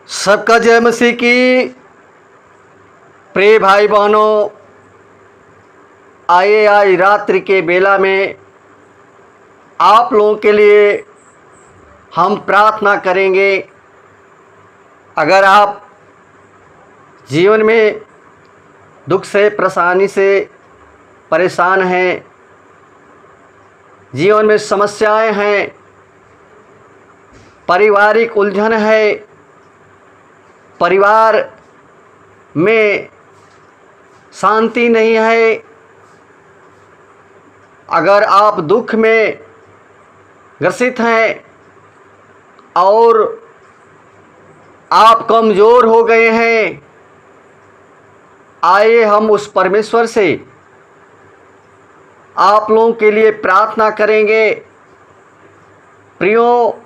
सबका जय मसीह की। प्रिय भाई बहनों, आइए आज रात्रि के बेला में आप लोगों के लिए हम प्रार्थना करेंगे। अगर आप जीवन में दुख से परेशानी से परेशान हैं, जीवन में समस्याएं हैं, पारिवारिक उलझन है, परिवार में शांति नहीं है, अगर आप दुख में ग्रसित हैं और आप कमज़ोर हो गए हैं, आइए हम उस परमेश्वर से आप लोगों के लिए प्रार्थना करेंगे। प्रियो,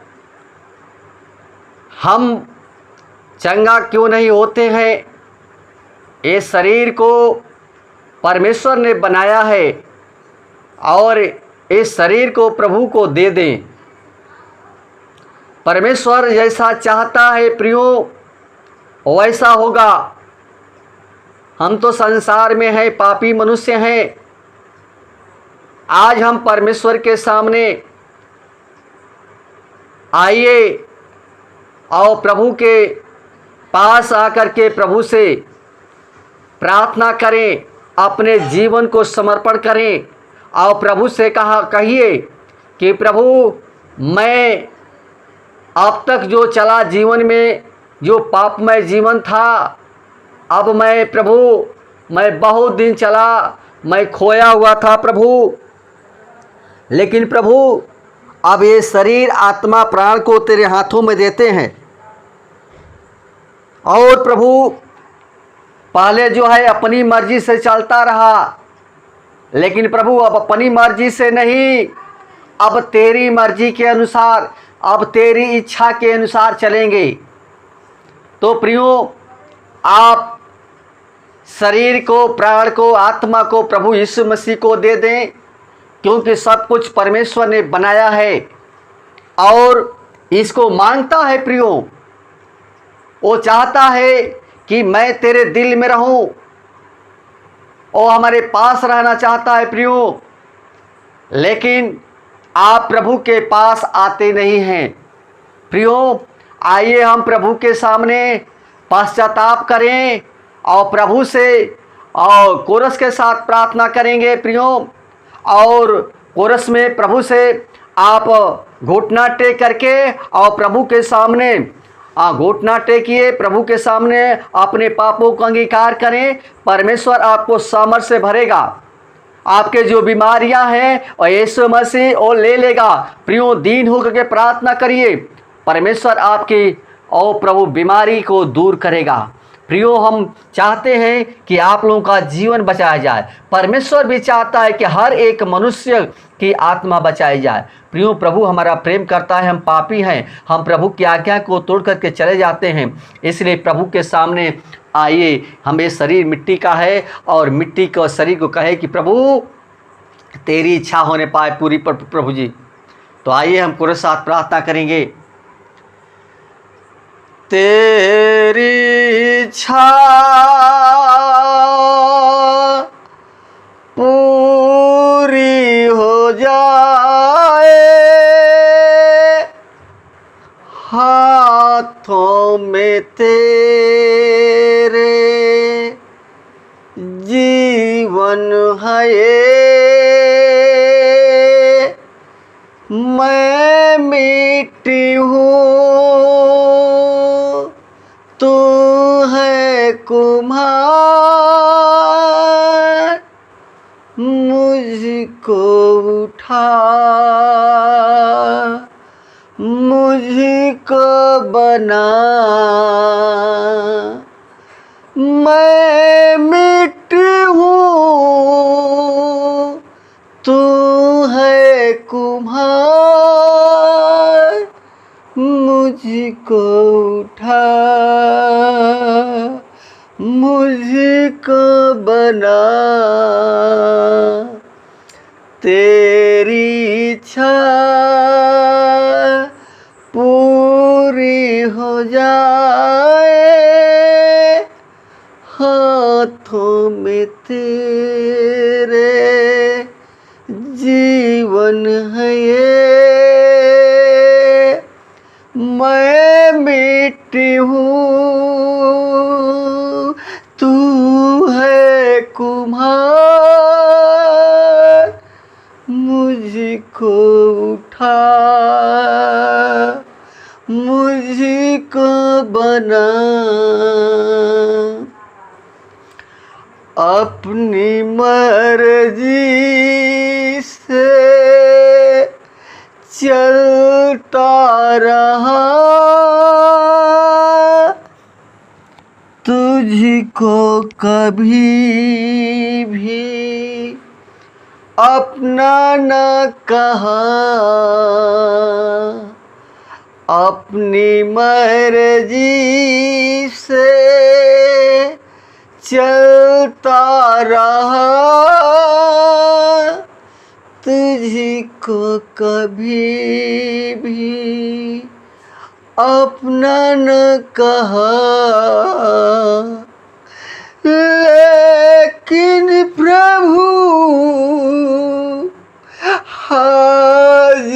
हम चंगा क्यों नहीं होते हैं? ये शरीर को परमेश्वर ने बनाया है और इस शरीर को प्रभु को दे दें। परमेश्वर जैसा चाहता है प्रियो वैसा होगा। हम तो संसार में हैं, पापी मनुष्य हैं। आज हम परमेश्वर के सामने आइए और प्रभु के पास आकर के प्रभु से प्रार्थना करें, अपने जीवन को समर्पण करें और प्रभु से कहिए कि प्रभु, मैं अब तक जो चला जीवन में, जो पापमय जीवन था, अब मैं बहुत दिन चला, मैं खोया हुआ था प्रभु। लेकिन प्रभु, अब ये शरीर आत्मा प्राण को तेरे हाथों में देते हैं। और प्रभु, पहले जो है अपनी मर्जी से चलता रहा, लेकिन प्रभु अब अपनी मर्जी से नहीं, अब तेरी मर्जी के अनुसार, अब तेरी इच्छा के अनुसार चलेंगे। तो प्रियो, आप शरीर को, प्राण को, आत्मा को प्रभु यीशु मसीह को दे दें, क्योंकि सब कुछ परमेश्वर ने बनाया है और इसको मांगता है प्रियो। वो चाहता है कि मैं तेरे दिल में रहूं, वो हमारे पास रहना चाहता है प्रियो। लेकिन आप प्रभु के पास आते नहीं हैं प्रियो। आइए हम प्रभु के सामने पश्चाताप करें और प्रभु से और कोरस के साथ प्रार्थना करेंगे प्रियो। और कोरस में प्रभु से आप घुटना टेक करके और प्रभु के सामने घुटना टेकिए, प्रभु के सामने अपने पापों को अंगीकार करें। परमेश्वर आपको सामर्थ से भरेगा। आपके जो बीमारियां हैं और यीशु मसीह वो ले लेगा। प्रियो, दीन होकर के प्रार्थना करिए, परमेश्वर आपकी और प्रभु बीमारी को दूर करेगा। प्रियो, हम चाहते हैं कि आप लोगों का जीवन बचाया जाए। परमेश्वर भी चाहता है कि हर एक मनुष्य की आत्मा बचाई जाए। प्रियो, प्रभु हमारा प्रेम करता है, हम पापी हैं, हम प्रभु की आज्ञा को तोड़ करके चले जाते हैं। इसलिए प्रभु के सामने आइए। हमें शरीर मिट्टी का है और मिट्टी को शरीर को कहे कि प्रभु तेरी इच्छा होने पाए पूरी प्रभु जी। तो आइए हम पूरे साथ प्रार्थना करेंगे। तेरी इच्छा पूरी हो जाए, हाथों में तेरे जीवन है ये। मैं मिट्टी हूँ, तू है कुम्हार, मुझको उठा, मुझको बना। मैं मिट्टी हूँ, तू है कुम्हार, मुझको उठा, मुझको बना। तेरी इच्छा पूरी हो जाए, हाथों में तेरे जीवन है ये। मैं मिट्टी हूँ, तू है कुम्हार, मुझको उठा, मुझको बना। अपनी मर्जी से चलता रहा, तुझको कभी भी अपना न कहा। अपनी मर्जी से चलता रहा, तुझको कभी भी अपना न कहा। लेकिन प्रभु आज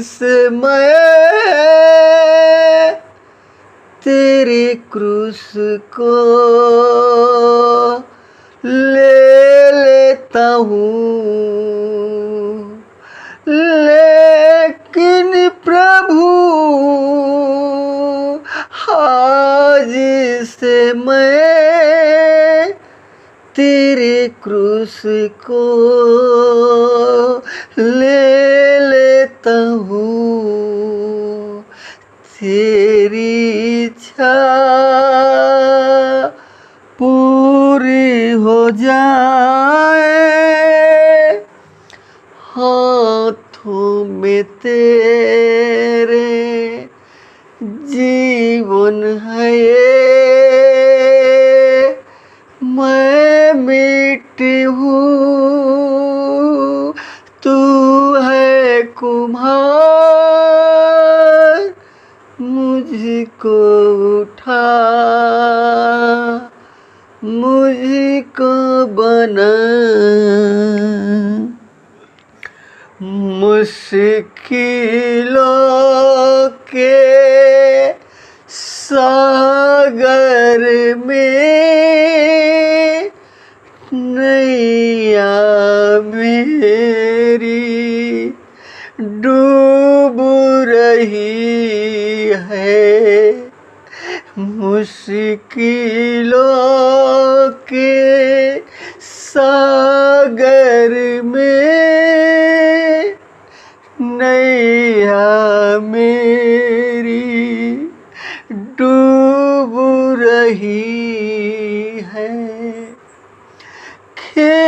से मैं तेरे क्रूस को ले लेता हूँ। लेकिन प्रभु आज से मैं तेरे क्रूस को ले लेता हूँ। तेरी इच्छा पूरी हो जाए, हाथों में तेरे जीवन है ये। मैं मिट्टी हूँ, तू है कुम्हार, मुझको उठा, मुझको बना। मुश्किलों के सागर में नैया मेरी डूब रही है। मुश्किलों के सागर में नैया मेरी डूब रही है। खेवनहारिसु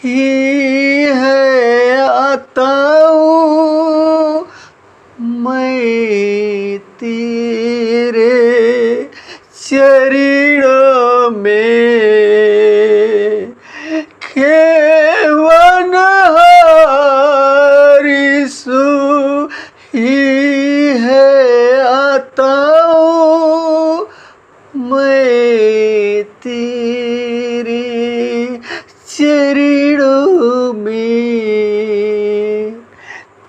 ही है आताऊं, मैं तेरे चरणों में। खेवनहारिसु ही है आताऊं, मैं तेरे चरणों में।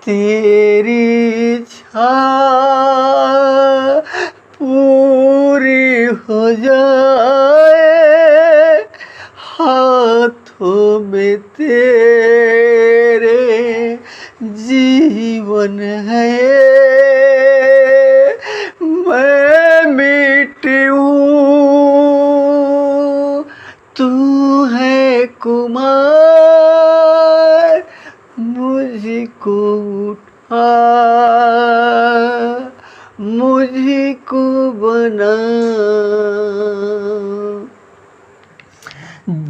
तेरी इच्छा पूरी हो जाए, हाथों में तेरे जीवन है। मैं मिट्टी हूँ, तू है कुम्हार, मुझको उठा, मुझको बना।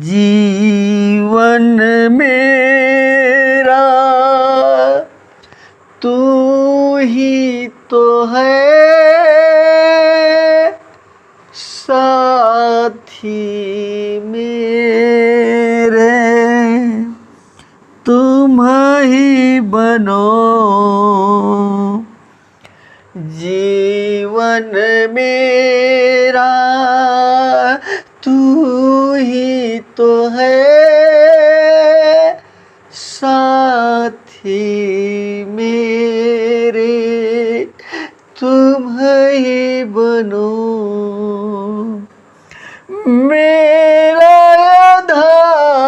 जीवन मेरा तू ही तो है, साथी मेरे तुम्हारे ही बनो, जीवन मेरा तू ही तो है, साथी मेरे तुम ही बनो। मेरा आधार,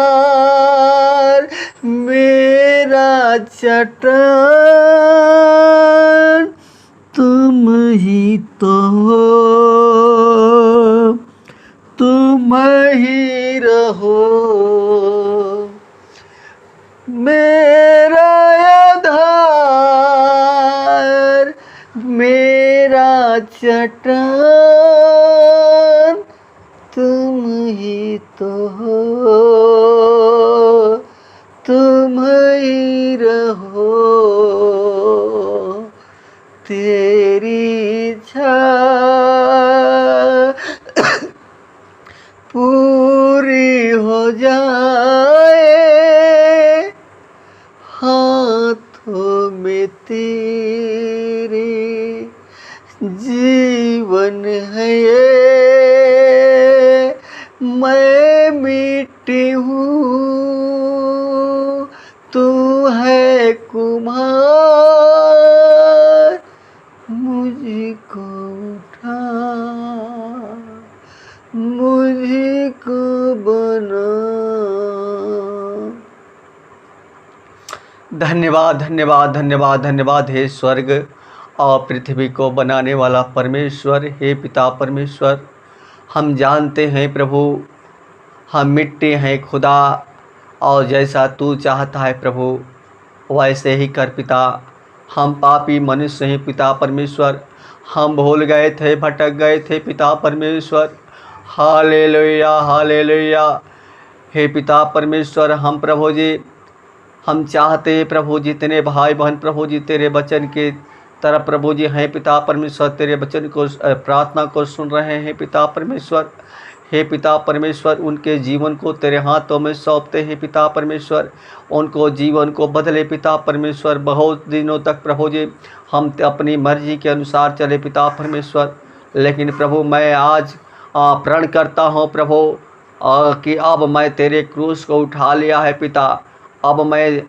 मेरा चट्टान तुम ही तो हो, तुम ही रहो। मेरा आधार, मेरा चट्टान तुम ही तो हो, तुम ही रहो। तेरी इच्छा पूरी हो जाए, हाथों में तेरे जीवन है ये, मैं मिट्टी हूँ तू है कुम्हार, मुझको उठा मुझको बना। धन्यवाद धन्यवाद धन्यवाद धन्यवाद हे स्वर्ग और पृथ्वी को बनाने वाला परमेश्वर, हे पिता परमेश्वर, हम जानते हैं प्रभु हम मिट्टी हैं खुदा, और जैसा तू चाहता है प्रभु वैसे ही कर पिता। हम पापी मनुष्य हैं पिता परमेश्वर, हम भूल गए थे, भटक गए थे पिता परमेश्वर। Hallelujah hallelujah. हे पिता परमेश्वर, हम प्रभु जी हम चाहते हैं प्रभु जी जितने भाई बहन प्रभु जी तेरे वचन के तरफ प्रभु जी हैं पिता परमेश्वर, तेरे वचन को प्रार्थना को सुन रहे हैं पिता परमेश्वर। हे पिता परमेश्वर, उनके जीवन को तेरे हाथों में सौंपते हैं पिता परमेश्वर, उनको जीवन को बदले पिता परमेश्वर। बहुत दिनों तक प्रभु जी हम अपनी मर्जी के अनुसार चले पिता परमेश्वर, लेकिन प्रभु मैं आज प्रण करता हूँ प्रभु कि अब मैं तेरे क्रूस को उठा लिया है पिता, अब मैं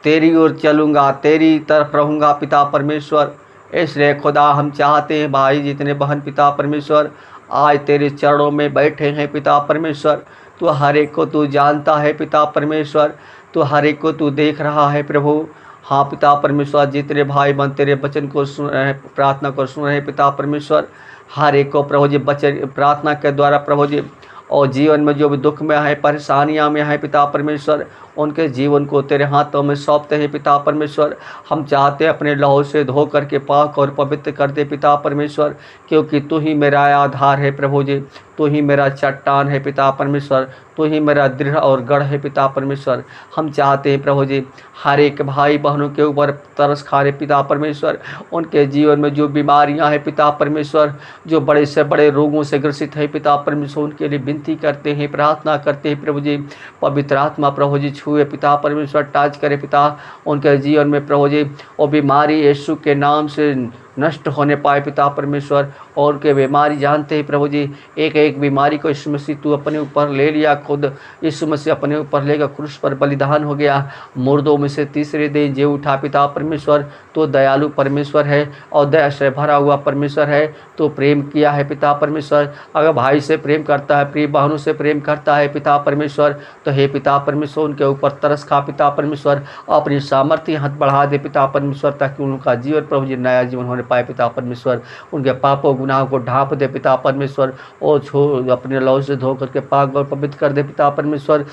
तेरी ओर चलूँगा, तेरी तरफ रहूँगा पिता परमेश्वर। इसलिए खुदा हम चाहते हैं भाई जितने बहन पिता परमेश्वर आज तेरे चरणों में बैठे हैं पिता परमेश्वर, तू हर एक को तू जानता है पिता परमेश्वर, तू हर एक को तू देख रहा है प्रभु। हाँ पिता परमेश्वर, जितने भाई बहन तेरे वचन को सुन रहे, प्रार्थना को सुन रहे पिता परमेश्वर, हर एक को प्रभु जी वचन प्रार्थना के द्वारा प्रभु जी और जीवन में जो भी दुख में है, परेशानियां में है पिता परमेश्वर, उनके जीवन को तेरे हाथों में सौंपते हैं पिता परमेश्वर। हम चाहते हैं अपने लहू से धो करके पाक और पवित्र कर दे पिता परमेश्वर, क्योंकि तू ही मेरा आधार है प्रभु जी, तू ही मेरा चट्टान है पिता परमेश्वर, तू ही मेरा दृढ़ और गढ़ है पिता परमेश्वर। हम चाहते हैं प्रभु जी हर एक भाई बहनों के ऊपर तरस खा रहे पिता परमेश्वर, उनके जीवन में जो बीमारियां हैं पिता परमेश्वर, जो बड़े से बड़े रोगों से ग्रसित है पिता परमेश्वर, उनके लिए विनती करते हैं, प्रार्थना करते हैं प्रभु जी। पवित्र आत्मा प्रभु जी छुए पिता परमेश्वर, टच करे पिता उनके जीवन में प्रभु जी, वो बीमारी यीशु के नाम से नष्ट होने पाए पिता परमेश्वर। और के बीमारी जानते हैं प्रभु जी, एक एक बीमारी को यीशु मसीह तू अपने ऊपर ले लिया, खुद यीशु मसीह अपने ऊपर लेकर क्रूस पर बलिदान हो गया, मुर्दों में से तीसरे दिन जी उठा पिता परमेश्वर। तो दयालु परमेश्वर है और दया से भरा हुआ परमेश्वर है, तो प्रेम किया है पिता परमेश्वर। अगर भाई से प्रेम करता है, प्रिय बहनों से प्रेम करता है पिता परमेश्वर, तो हे पिता परमेश्वर उनके ऊपर तरस खा पिता परमेश्वर, अपनी सामर्थ्य हाथ बढ़ा दे पिता परमेश्वर, ताकि उनका जीवन प्रभु जी नया जीवन होने पाए पिता परमेश्वर। उनके पापों गुनाहों को ढांप दे पिता परमेश्वर, और छोड़ अपने लहू से धो करके पाक और पवित्र कर दे पिता परमेश्वर,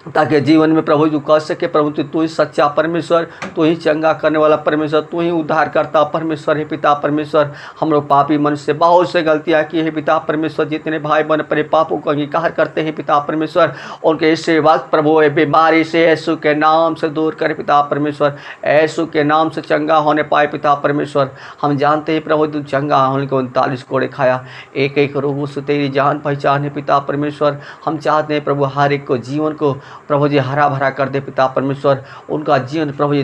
ताकि जीवन में प्रभु जी कह सके प्रभु तू ही सच्चा परमेश्वर, तू ही चंगा करने वाला परमेश्वर, तू ही उद्धार करता परमेश्वर है पिता परमेश्वर। हम लोग पापी मनुष्य से बहुत से गलतियां की है पिता परमेश्वर, जितने भाई बहन अपने पापों को अंगीकार करते हैं पिता परमेश्वर, उनके इससे वक्त प्रभु बीमारी से यीशु के नाम से दूर करे पिता परमेश्वर, यीशु के नाम से चंगा होने पाए पिता परमेश्वर। हम जानते हैं प्रभु तू चंगा होने को 39 कोड़े खाया, एक एक रोगों से तेरी जान पहचान है पिता परमेश्वर। हम चाहते हैं प्रभु हर एक को जीवन को प्रभु जी हरा भरा कर दे पिता परमेश्वर। उनका जीवन प्रभु जी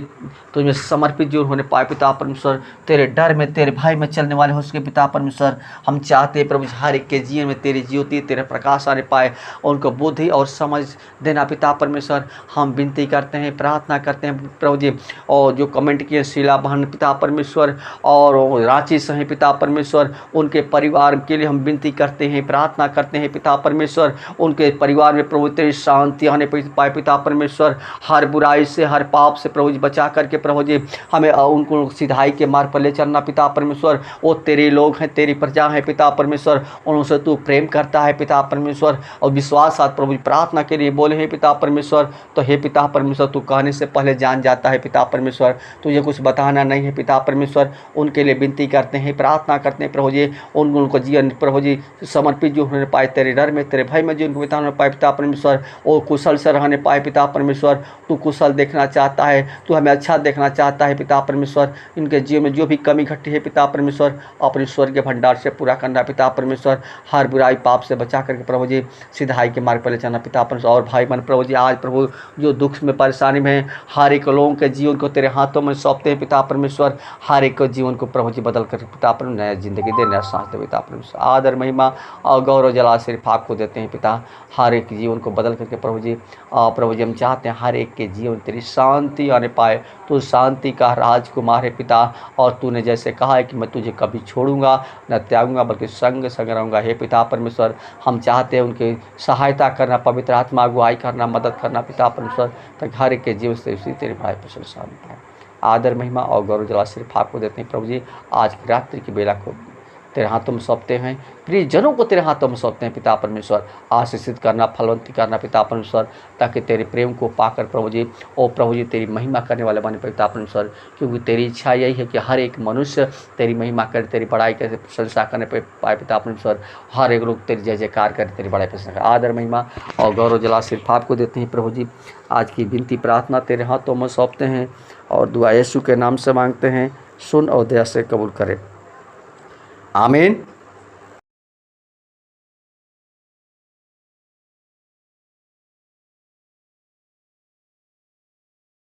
तुझमें समर्पित जीवन होने पाए पिता परमेश्वर। तेरे डर में, तेरे भय में चलने वाले हो सके पिता परमेश्वर। हम चाहते हैं प्रभु जी हर एक के जीवन में तेरी ज्योति, तेरे प्रकाश आने पाए, उनको बुद्धि और समझ देना पिता परमेश्वर। हम विनती करते हैं, प्रार्थना करते हैं प्रभु जी। और जो कमेंट किए शीला बहन पिता परमेश्वर और रांची सही पिता परमेश्वर, उनके परिवार के लिए हम विनती करते हैं, प्रार्थना करते हैं पिता परमेश्वर। उनके परिवार में प्रभु तेरी शांति आने पाए पिता परमेश्वर। हर बुराई से, हर पाप से प्रभु जी बचा करके प्रभु जी हमें उनको सिधाई के मार्ग पर ले चलना पिता परमेश्वर। वो तेरे लोग हैं, तेरी प्रजा है पिता परमेश्वर। उनसे तू प्रेम करता है पिता परमेश्वर और विश्वास साथ प्रभु जी प्रार्थना के लिए बोले हैं पिता परमेश्वर। तो हे पिता परमेश्वर, तू कहने से पहले जान जाता है पिता परमेश्वर, तुझे कुछ बताना नहीं है पिता परमेश्वर। उनके लिए विनती करते हैं, प्रार्थना करते हैं प्रभु जी। उनको जीवन प्रभु जी समर्पित जो होने पाए, तेरे डर में, तेरे भय में जीवन को बिताने पाए पिता परमेश्वर। और कुशल से रहने पाए पिता परमेश्वर। तू कुशल देखना चाहता है, तू हमें अच्छा देखना चाहता है पिता परमेश्वर। इनके जीवन में जो भी कमी घटी है पिता परमेश्वर, अपने स्वर्ग के भंडार से पूरा करना पिता परमेश्वर। हर बुराई पाप से बचा करके प्रभु जी सिधाई के मार्ग पर ले चलना पिता परमेश्वर। और भाई बहन प्रभु जी आज प्रभु जो दुख में, परेशानी में, हर एक लोगों के जीवन को तेरे हाथों में सौंपते हैं पिता परमेश्वर। हर एक जीवन को प्रभु जी बदल कर पिता परमेश्वर नया जिंदगी दे, नया सांस दे पिता परमेश्वर। आदर, महिमा और गौरव जला सिर्फ आपको देते हैं पिता। हर एक जीवन को बदल करके प्रभु जी हम चाहते हैं हर एक के जीवन तेरी शांति आने पाए। तू शांति का राजकुमार है पिता, और तूने जैसे कहा है कि मैं तुझे कभी छोड़ूंगा न त्यागूंगा, बल्कि संग संग रहूंगा। हे पिता परमेश्वर, हम चाहते हैं उनकी सहायता करना, पवित्र आत्मा अगुवाई करना, मदद करना पिता परमेश्वर, ताकि हर एक के जीवन से उसी तेरे भाई प्रशंसा पाए। आदर, महिमा और गौरव जला सिर्फ आपको देते हैं प्रभु जी। आज की रात्रि की बेला को तेरे हाथों में सौंपते हैं, प्रिय जनों को तेरे हाथों में सौंपते हैं पिता परमेश्वर। आशीषित करना, फलवंती करना पिता परमेश्वर, ताकि तेरे प्रेम को पाकर प्रभु जी और प्रभु जी तेरी महिमा करने वाले बने पिता परमेश्वर। क्योंकि तेरी इच्छा यही है कि हर एक मनुष्य तेरी महिमा करे, तेरी बड़ाई करे, प्रशंसा करने पाए पिता परमेश्वर। हर एक लोग तेरी जय जयकार करे, तेरी बड़ाई प्रशंसा करे। आदर, महिमा और गौरव जला सिर्फ आपको देते हैं प्रभु जी। आज की विनती प्रार्थना तेरे हाथों में सौंपते हैं और दुआ यीशु के नाम से मांगते हैं। सुन और दया से कबूल करें। आमीन।